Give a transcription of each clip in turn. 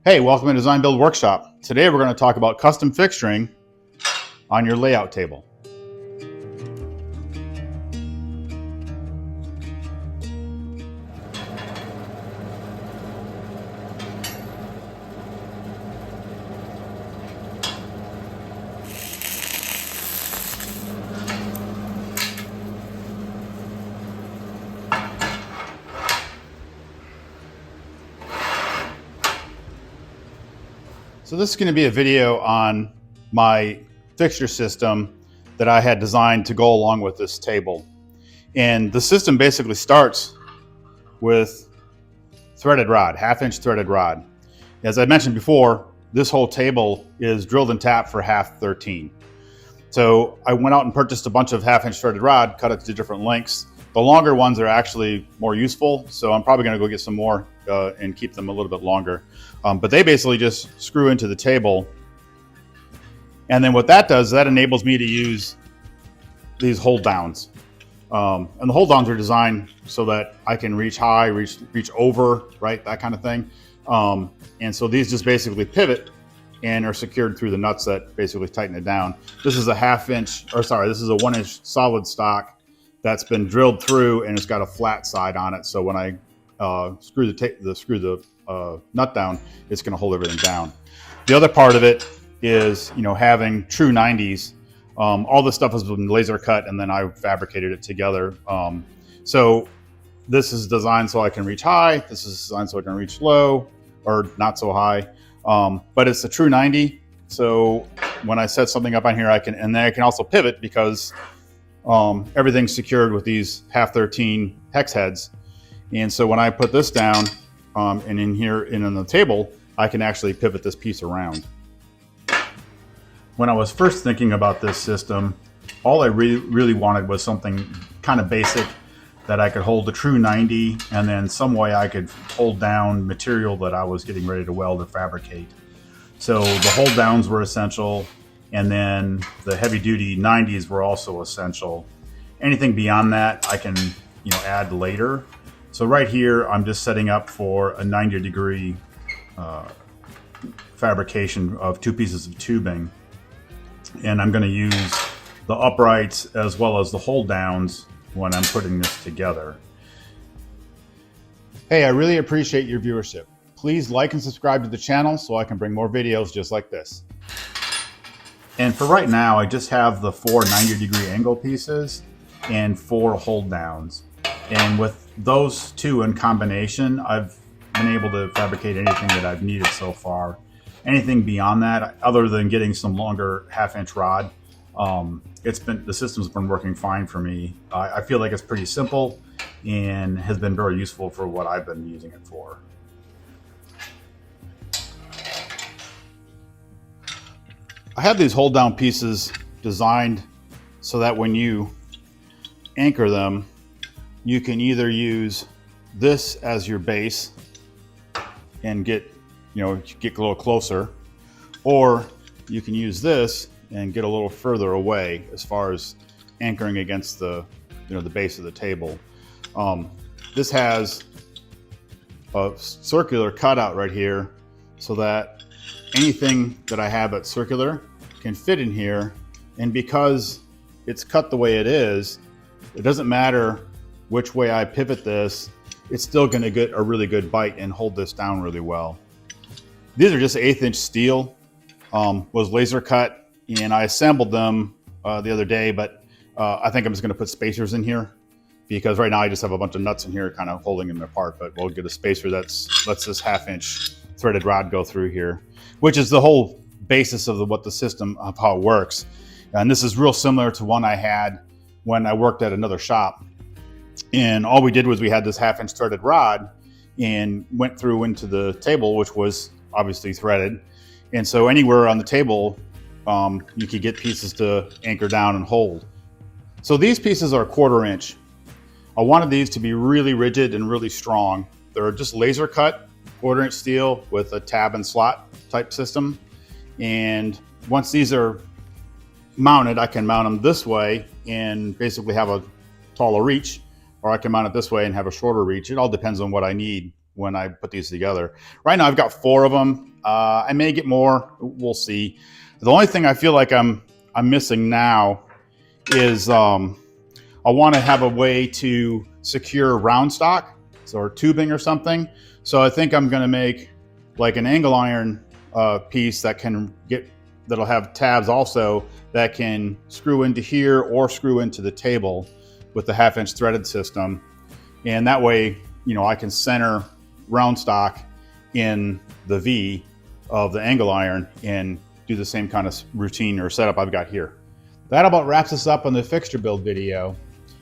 Hey, welcome to Design Build Workshop. Today we're going to talk about custom fixturing on your layout table. So this is going to be a video on my fixture system that I had designed to go along with this table. And the system basically starts with threaded rod, 1/2-inch threaded rod. As I mentioned before, this whole table is drilled and tapped for 1/2-13. So I went out and purchased a bunch of 1/2-inch threaded rod, cut it to different lengths. The longer ones are actually more useful, so I'm probably going to go get some more and keep them a little bit longer. But they basically just screw into the table. And then what that does, that enables me to use these hold downs. And the hold downs are designed so that I can reach high, reach over, right? That kind of thing. And so these just basically pivot and are secured through the nuts that basically tighten it down. This is a 1-inch solid stock that's been drilled through, and it's got a flat side on it. So when I screw the nut down, it's going to hold everything down. The other part of it is, having true 90s. All this stuff has been laser cut, and then I fabricated it together. So this is designed so I can reach high. This is designed so I can reach low, or not so high. But it's a true 90. So when I set something up on here, and then I can also pivot because everything's secured with these 1/2-13 hex heads. And so when I put this down and in here and on the table, I can actually pivot this piece around. When I was first thinking about this system, all I really wanted was something kind of basic that I could hold a true 90, and then some way I could hold down material that I was getting ready to weld or fabricate. So the hold downs were essential, and then the heavy duty 90s were also essential. Anything beyond that I can add later. So right here I'm just setting up for a 90-degree fabrication of 2 pieces of tubing, and I'm going to use the uprights as well as the hold downs when I'm putting this together. Hey, I really appreciate your viewership. Please like and subscribe to the channel so I can bring more videos just like this. And for right now, I just have the 4 90-degree angle pieces and 4 hold downs. And with those 2 in combination, I've been able to fabricate anything that I've needed so far. Anything beyond that, other than getting some longer 1/2-inch rod, the system's been working fine for me. I feel like it's pretty simple and has been very useful for what I've been using it for. I have these hold down pieces designed so that when you anchor them, you can either use this as your base and get a little closer, or you can use this and get a little further away as far as anchoring against the base of the table. This has a circular cutout right here so that anything that I have that's circular can fit in here, and because it's cut the way it is, it doesn't matter which way I pivot this, it's still going to get a really good bite and hold this down really well. These are just 1/8-inch steel, was laser cut, and I assembled them the other day, but I think I'm just going to put spacers in here because right now I just have a bunch of nuts in here kind of holding them apart, but we'll get a spacer that lets this 1/2-inch threaded rod go through here, which is the whole basis of what the system of how it works. And this is real similar to one I had when I worked at another shop. And all we did was we had this 1/2-inch threaded rod and went through into the table, which was obviously threaded. And so anywhere on the table, you could get pieces to anchor down and hold. So these pieces are 1/4 inch. I wanted these to be really rigid and really strong. They're just laser cut, 1/4 inch steel with a tab and slot type system. And once these are mounted, I can mount them this way and basically have a taller reach, or I can mount it this way and have a shorter reach. It all depends on what I need when I put these together. Right now I've got 4 of them. I may get more, we'll see. The only thing I feel like I'm missing now is I want to have a way to secure round stock or tubing or something. So I think I'm going to make like an angle iron piece that'll have tabs also that can screw into here or screw into the table with the 1/2-inch threaded system. And that way, I can center round stock in the V of the angle iron and do the same kind of routine or setup I've got here. That about wraps us up on the fixture build video.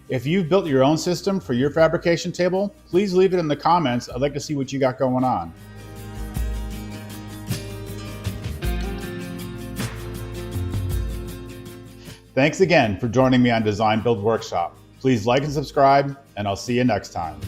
If you've built your own system for your fabrication table, please leave it in the comments. I'd like to see what you got going on. Thanks again for joining me on Design Build Workshop. Please like and subscribe, and I'll see you next time.